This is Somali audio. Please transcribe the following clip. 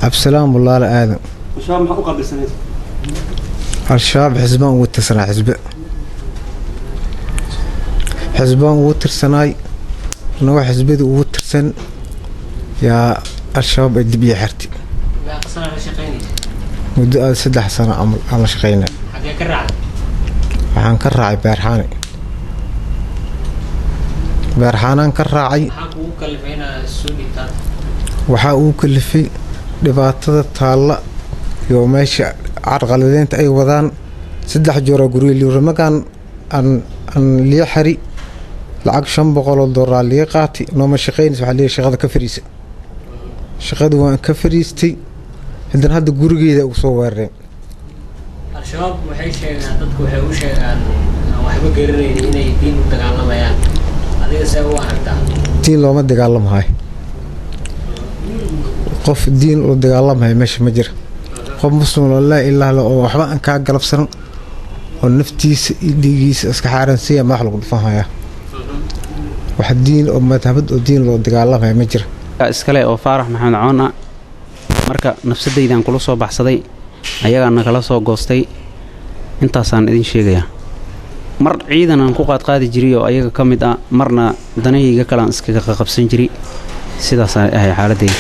عبسلام والله لا آدم الشباب محقق قبل سنة الشباب حزبان وترسنا حزبان وترسناي نوع حزبي وترسن يا الشباب الدبي حرتي قصنا على شقيني مدة 6 سنة عمل شقينا حاجة كرعة waxaan ka raacay beerxaani beerxaanaan ka raacay waxa uu kalifay dhibaatada taalla iyo meesha carqaladeynta ay wadaan 3 jeer guriga liiramagan aan liixari lacag $500 liiga qaatay nooma shaqeynayso waxa leeyahay shaqada ka fariisa shaqadu waan ka fariistay hadda gurigeeda ugu soo weerareen الشباب waxay sheegaan dadku waxay u sheegaan waxba gaarayeen inay diin u dagaalamayaan adiga say u aragtaa diin looma dagaalamayo qof diin u dagaalamayo meesha ma jira qof muslim la ilaaha illa oo waxba aan ka galabsan oo naftiisa dhigiisa iska xaaransiya ma xalq dhufahaya wax diin oo madhabad oo diin loo dagaalamayo ma jira iskale oo Faarax Maxamed Coona marka nafsadaydan kula soo baxsaday ayagana kala soo goostay intaasaan idin sheegaya mar ciidan aan ku qaadi jiray oo ayaga kamid ah marna danayga kala iskaga qabsan jiray sidaas ay xaaladeyda